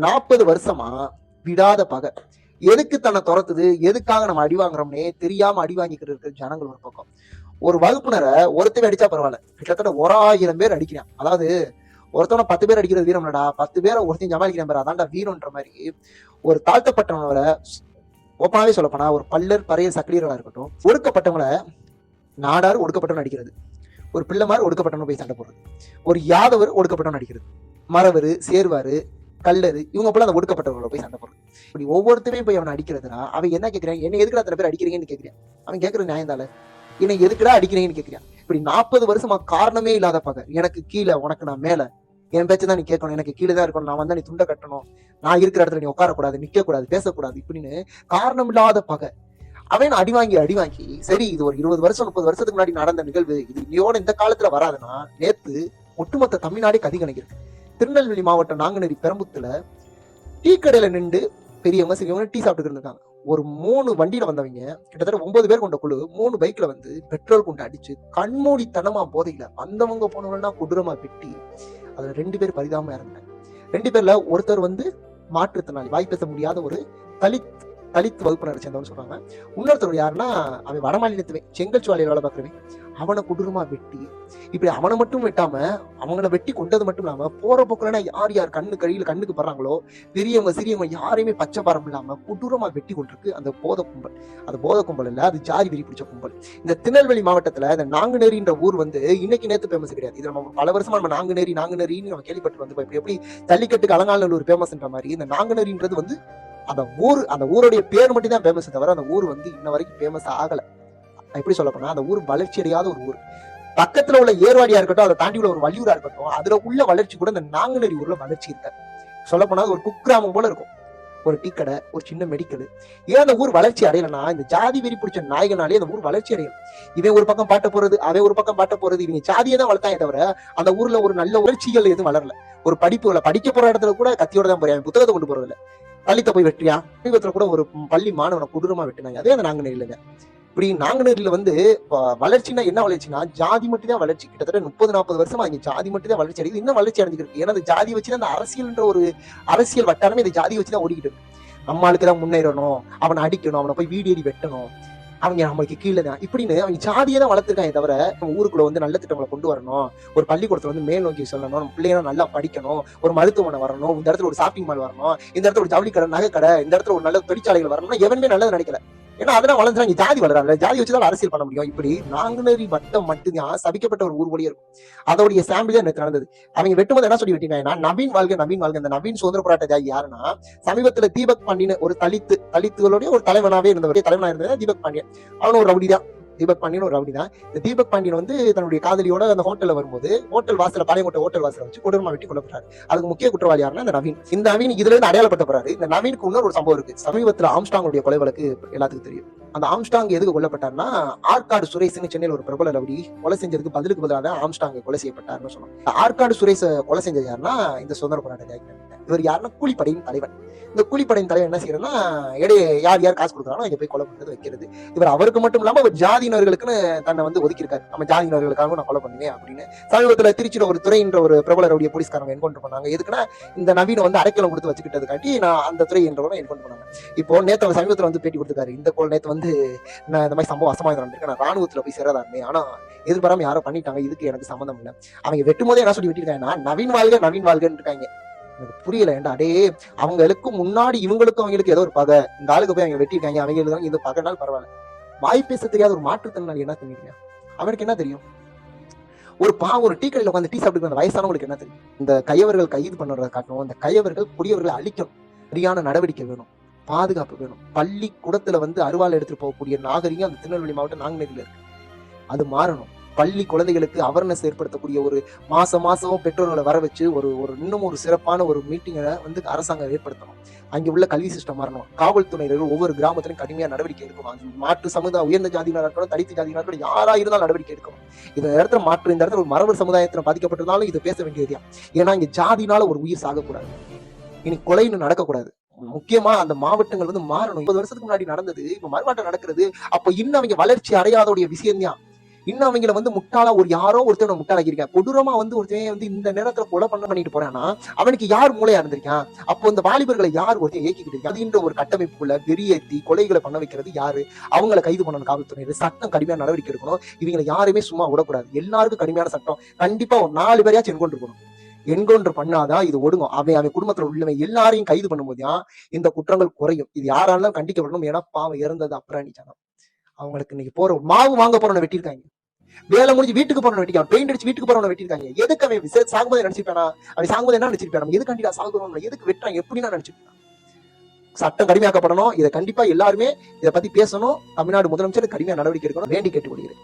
40 வருஷமா விடாத பகை. எதுக்கு தன்னை துரத்துது, எதுக்காக நம்ம அடி வாங்குறோம்னே தெரியாம அடி வாங்கிக்கிட்டு இருக்கு ஜனங்கள் ஒரு பக்கம். ஒரு வகுப்பினரை ஒருத்தவே அடிச்சா பரவாயில்ல, கிட்டத்தட்ட 1000 பேர் அடிக்கிறான். அதாவது ஒருத்தவன 10 பேர் அடிக்கிறது வீரம்டா, 10 பேரை ஒருத்தையும் சமாளிக்கிறேன் பேர் அதான்டா வீரம்ன்ற மாதிரி. ஒரு தாழ்த்தப்பட்டவங்களை ஓப்பனாவே சொல்லப்போனா ஒரு பல்லர் பறைய சக்கரீரா இருக்கட்டும், ஒடுக்கப்பட்டவங்களை நாடாரு ஒடுக்கப்பட்டவன் அடிக்கிறது, ஒரு பிள்ளை மாதிரி ஒடுக்கப்பட்டவன் போய் சண்டை போடுறது, ஒரு யாதவர் ஒடுக்கப்பட்டவன் அடிக்கிறது, மறவர் சேர்வாரு கல்லரு இவங்க போல அந்த ஒடுக்கப்பட்டவங்கள போய் சண்டை போடுறது. இப்படி ஒவ்வொருத்தரையும் போய் அவனை அடிக்கிறதுனா அவன் என்ன கேட்கிறான், என்ன எதுக்குடா அத்தனை பேர் அடிக்கிறீங்கன்னு கேட்கிறான். அவன் கேட்கற நியாயம் தானே, என்னை எதுக்குடா அடிக்கிறீங்கன்னு கேட்கிறான். இப்படி 40 வருஷமா காரணமே இல்லாத பகை. எனக்கு கீழே உனக்கு நான் மேல, என் பேச்சு தான் நீ கேட்கணும், எனக்கு கீழே தான் இருக்கணும், நான் வந்தா நீ துண்டை கட்டணும், நான் இருக்கிற இடத்துல நீ உட்காரக்கூடாது, நிக்க கூடாது, பேசக்கூடாது, இப்படின்னு காரணம் இல்லாத பகை. அவன் அடி வாங்கி சரி இது ஒரு 20 வருஷம் 30 வருஷத்துக்கு முன்னாடி நடந்த நிகழ்வு, இது இன்னையோட இந்த காலத்துல வராதுன்னா நேத்து ஒட்டுமொத்த தமிழ்நாடே கதி கணக்கிருக்கு. திருநெல்வேலி மாவட்டம் நாங்குநேரி பெரம்புத்துல டீ கடையில நின்று பெரியவங்க சிறியவங்க டீ சாப்பிட்டு இருக்காங்க. ஒரு 3 வண்டியில வந்தவங்க கிட்டத்தட்ட 9 பேர் கொண்ட குழு 3 பைக்ல வந்து பெட்ரோல் கொண்டு அடிச்சு கண்மூடித்தனமா போதையில வந்தவங்க போனவங்கன்னா கொடூரமா வெட்டி அதுல 2 பேர் பரிதாபமா இருந்தாங்க. 2 பேர்ல ஒருத்தர் வந்து மாற்றுத்திறனாளி, வாய் பேச முடியாத ஒரு தலித் வகுப்பினரை சேர்ந்தவன்னு சொல்றாங்க. இன்னொருத்தர் யாருன்னா அவன் வடமாநிலத்துவே செங்கல்சுவாலையில் வேலை பார்க்கறவன், அவனை கொடூரமா வெட்டி இப்படி அவனை மட்டும் வெட்டாம அவங்கள வெட்டி கொண்டது மட்டும் இல்லாம போற போக்குலன்னா யார் யார் கண்ணுக்கு படுறாங்களோ பெரியவங்க சிறியவங்க யாரையுமே பச்சை பாரம் இல்லாம கொடூரமா வெட்டி கொண்டிருக்கு அந்த போத கும்பல். அது போத கும்பல் இல்ல, அது ஜாதி வெறி பிடிச்ச கும்பல். இந்த திருநெல்வேலி மாவட்டத்துல இந்த நாங்குநேரின்ற ஊர் வந்து இன்னைக்கு நேத்து ஃபேமஸ் கிடையாது. இது நம்ம பல வருஷமா நம்ம நாங்குநேரின்னு நம்ம கேள்விப்பட்டு வந்து எப்படி ஜல்லிக்கட்டுக்கு அலங்காநல்லூர் ஃபேமஸ்ன்ற மாதிரி இந்த நாங்குநேரின்றது வந்து அந்த ஊருடைய பேர் மட்டும் தான் ஃபேமஸ் தவிர அந்த ஊர் வந்து இன்ன வரைக்கும் ஃபேமஸ் ஆகல. எப்படி சொல்ல போனா அந்த ஊர் வளர்ச்சி அடையாத ஒரு ஊர். பக்கத்துல உள்ள ஏர்வாடியா இருக்கட்டும், அதை தாண்டி உள்ள ஒரு வள்ளியூரா இருக்கட்டும், அதுல உள்ள வளர்ச்சி கூட இந்த நாங்குநேரி ஊர்ல வளர்ச்சி இருக்க. சொல்ல போனா ஒரு குக்கிராமம் போல இருக்கும், ஒரு டீ கடை, ஒரு சின்ன மெடிக்கல். ஏன் அந்த ஊர் வளர்ச்சி அடையலன்னா இந்த ஜாதி வெறி பிடிச்ச நாய்களாலே அந்த ஊர் வளர்ச்சி அடையல. இவன் ஒரு பக்கம் பாட்ட போறது, அவன் ஒரு பக்கம் பாட்ட போறது, இவங்க ஜாதியை தான் வளர்த்தாங்க தவிர அந்த ஊர்ல ஒரு நல்ல உணர்ச்சிகள் எதுவும் வளரல. ஒரு படிப்புகளை படிக்க போற இடத்துல கூட கத்தியோட தான் போறியா, புத்தகத்தை கொண்டு போறது இல்ல, பள்ளித்த போய் வெற்றியா. சமீபத்துல கூட ஒரு பள்ளி மாணவனை கொடூரமா வெட்டினாங்க. அதே அந்த நாங்குநேரியில. இப்படி நாங்குநேரியில வந்து வளர்ச்சினா என்ன வளர்ச்சினா ஜாதி மட்டும் தான் வளர்ச்சி. கிட்டத்தட்ட 30-40 வருஷமா இங்க ஜாதி மட்டும் தான் வளர்ச்சி அடையுது, இன்னும் வளர்ச்சி அடைஞ்சிருக்கு. ஏன்னா அந்த ஜாதி வச்சுதான் அந்த அரசியல்ன்ற ஒரு அரசியல் வட்டாரமே இந்த ஜாதி வச்சுதான் ஓடிக்கிட்டு இருக்கு. நம்மளுக்கு தான் முன்னேறணும், அவனை அடிக்கணும், அவனை போய் வீடு ஏறி வெட்டணும், அவங்க நம்மளுக்கு கீழே தான் இப்படின்னு அவங்க ஜாதியை தான் வளர்த்துருக்காங்க தவிர நம்ம ஊருக்குள்ள வந்து நல்ல திட்டங்களை கொண்டு வரணும், ஒரு பள்ளிக்கூடத்துல வந்து மேல் நோக்கி சொல்லணும், நம்ம பிள்ளைங்க நல்லா படிக்கணும், ஒரு மருத்துவமனை வரணும், இந்த இடத்துல ஒரு ஷாப்பிங் மால் வரணும், இந்த இடத்துல ஒரு ஜவுளி கடை, நகை கடை, இந்த இடத்துல ஒரு நல்ல தொழிற்சாலைகள் வரணும்னா எவனுமே நல்லது நினைக்கல. ஏன்னா அதெல்லாம் வளர்ந்துறாங்க, ஜாதி வளராங்க, ஜாதி வச்சுதான் அரசியல் பண்ண முடியும். இப்படி நாங்குநேரி வட்டம் மட்டும்தான் சபிக்கப்பட்ட ஒரு ஊர் போலயே இருக்கும். அதோடைய சாம்பிள் தான் எனக்கு நடந்தது. அவங்க வெட்டும்போது என்ன சொல்லி வெட்டினாங்கன்னா நவீன் வாழ்க. இந்த நவீன் சுதந்திர போராட்ட தியாகி யாருன்னா சமீபத்துல தீபக் பாண்டியன் ஒரு தலித்துகளுடைய ஒரு தலைவனாவே இருந்தது தீபக் பாண்டியன். அவனும் ஒரு ரவுடி தான். தீபக் பாண்டியன் ஒரு ரவுடி தான். இந்த தீபக் பாண்டியன் வந்து தன்னுடைய காதலியோட அந்த ஹோட்டல்ல வரும்போது ஹோட்டல் வாசல பாளையங்கோட்டை ஹோட்டல் வாசல வச்சு கொடூரமா வெட்டி கொல்லப்பட்டாரு. அதுக்கு முக்கிய குற்றவாளி யாருன்னா இந்த நவீன். இந்த நவீன் இதுல இருந்து அடையாளப்படுத்தப்படுறாரு. இந்த நவீனுக்கு இன்னொரு ஒரு சம்பவம் இருக்கு. சமீபத்துல ஆம்ஸ்டாங்குடைய கொலை வழக்கு எல்லாத்துக்கும் தெரியும். அந்த ஆம்ஸ்டாங் எதுக்கு கொல்லப்பட்டார்னா ஆற்காடு சுரேஷ்னு சென்னையில் ஒரு பிரபல ரவுடி கொலை செஞ்சதுக்கு பதிலுக்கு பதிலாக ஆம்ஸ்டாங் கொலை செய்யப்பட்டார்னு சொன்னாங்க. ஆற்காடு சுரேஷ் கொலை செஞ்சது யாருன்னா இந்த சுதந்திர போராட்ட தியாகி. இவர் யாருன்னா கூலிப்படையின் தலைவன். இந்த கூலிப்படையின் தலைவன் என்ன செய்யறதுன்னா யார் காசு கொடுக்குறானோ இங்க போய் கொலை பண்றது வைக்கிறது. இவர் அவருக்கு மட்டும் இல்லாம அவர் ஜாதியினர்களுக்குன்னு தன்னை வந்து ஒதுக்கியிருக்காரு. நம்ம ஜாதியினர்களுக்காக நான் கொலை பண்ணுவேன் அப்படின்னு. சமீபத்துல திருச்சியில ஒரு துறைன்ற ஒரு பிரபல ரவுடிய போலீஸ்காரங்க என்கவுண்டர் பண்ணாங்க. எதுக்குன்னா இந்த நவீன வந்து அடைக்கலம் கொடுத்து வச்சுக்கிட்டதுக்காட்டி நான் அந்த துறை என்றவரை என்கவுண்டர் பண்ணாங்க. இப்போ நேற்று சமீபத்துல வந்து பேட்டி கொடுத்துருக்காரு. இந்த நேற்று வந்து நான் இந்த மாதிரி சம்பவம் அசமாயம் நடந்திருக்கு, நான் ராணுவத்துல போய் சேரதா இருந்தேன், ஆனா எதிர்பாராம யாரோ பண்ணிட்டாங்க, இதுக்கு எனக்கு சம்மந்தம் இல்லை. அவங்க வெட்டும் போதே என்ன சொல்லி வெட்டிருக்காங்கன்னா நவீன் வாழ்கன்னு இருக்காங்க. எனக்கு புரியல. ஏன்டா அடே அவங்களுக்கு முன்னாடி இவங்களுக்கும் அவங்களுக்கு ஏதோ ஒரு பகை, இந்த ஆளுக்கு போய் அவங்க வெட்டிருக்காங்க, அவங்க இது பகைனாலும் பரவாயில்ல. வாய் பேச தெரியாத ஒரு மாற்றுத்திறனாளி என்ன தெரியுங்க, அவனுக்கு என்ன தெரியும்? ஒரு டீ கடையில உட்காந்து டீ சாப்பிட்டு அந்த வயசானவங்களுக்கு என்ன தெரியும்? இந்த கையவர்கள் கைது பண்ணுறதை காட்டணும், இந்த கையவர்கள் புதியவர்களை அழிக்கணும், சரியான நடவடிக்கை வேணும், பாதுகாப்பு வேணும். பள்ளி கூடத்துல வந்து அருவாள் எடுத்துட்டு போகக்கூடிய நாகரிகம் அந்த திருநெல்வேலி மாவட்டம் நாங்குநேரியில இருக்கு. அது மாறணும். பள்ளி குழந்தைகளுக்கு அவேர்னஸ் ஏற்படுத்தக்கூடிய ஒரு மாசம் பெற்றோர்களை வர வச்சு இன்னும் ஒரு சிறப்பான ஒரு மீட்டிங்கை வந்து அரசாங்கம் ஏற்படுத்தணும். அங்க உள்ள கல்வி சிஸ்டம் மாறணும். காவல்துறையினர்கள் ஒவ்வொரு கிராமத்திலும் கடுமையா நடவடிக்கை எடுக்கணும். மாற்று சமுதாய உயர்ந்த ஜாதியினர் இருக்கணும், தலித்து ஜாதியினர் இருக்கணும், யாரா இருந்தாலும் நடவடிக்கை எடுக்கணும். இந்த இடத்துல ஒரு மரபு சமுதாயத்துல பாதிக்கப்பட்டிருந்தாலும் இதை பேச வேண்டியது. ஏன்னா இங்க ஜாதினால ஒரு உயிர் சாகக்கூடாது, இனி கொலைன்னு நடக்கக்கூடாது. முக்கியமா அந்த மாவட்டங்கள் வந்து மாறணும். 20 வருஷத்துக்கு முன்னாடி நடந்தது இப்ப மறுமாட்டம் நடக்கிறது. அப்ப இன்னும் அவங்க வளர்ச்சி அடையாதோடைய விஷயம் தான். இன்னும் அவங்கள வந்து முட்டாளா ஒரு யாரோ ஒருத்தவனை முட்டாளாக்கியிருக்கேன். கொடூரமா வந்து ஒருத்தன் வந்து இந்த நேரத்துல கொலை பண்ணிட்டு போறான்னா அவனுக்கு யார் மூளையா இருந்திருக்கான்? அப்போ இந்த வாலிபர்களை யார் ஒருத்தன் இயக்கிக்கிட்டு இருக்கா? அதுன்ற ஒரு கட்டமைப்புக்குள்ள வெறியேத்தி கொலைகளை பண்ண வைக்கிறது யாரு? அவங்களை கைது பண்ணணும் காவல்துறையினர். சட்டம் கடுமையான நடவடிக்கை எடுக்கணும். இவங்களை யாருமே சும்மா விடக்கூடாது. எல்லாருக்கும் கடுமையான சட்டம். கண்டிப்பா ஒரு 4 பேரையாச்சும் என்கவுண்டர் இருக்கணும். என்கவுண்டர் பண்ணாதான் இது ஒடுங்கும். அவன் குடும்பத்துல உள்ளவன் எல்லாரையும் கைது பண்ணும்போது தான் இந்த குற்றங்கள் குறையும். இது யாராலும் கண்டிக்கப்படணும். ஏன்னா பாவம் இறந்தது அப்புறம் ஜனம். அவங்களுக்கு இன்னைக்கு போற மாவு வாங்க போறவனை வெட்டியிருக்காங்க. வேலை முடிஞ்சு வீட்டுக்கு போறவனை வெட்டிருக்காங்க. பெயிண்ட் அடிச்சு வீட்டுக்கு போறவனை வெட்டியிருக்காங்க. எதுக்கு அவன் சாகும்போது நினைச்சிருப்பானா? அவன் சாகும்போது என்ன நினைச்சிருப்பான்? நம்ம எதுக்காண்டிடா சாகுறோம்? எதுக்கு வெட்டுறாங்க? எப்படின்னா நினைச்சிருப்பான். சட்டம் கடுமையாக்கப்படணும். இதை கண்டிப்பா எல்லாருமே இதை பத்தி பேசணும். தமிழ்நாடு முதலமைச்சர் கடுமையா நடவடிக்கை எடுக்கணும். வேண்டி கேட்டுக்கொள்கிறேன்.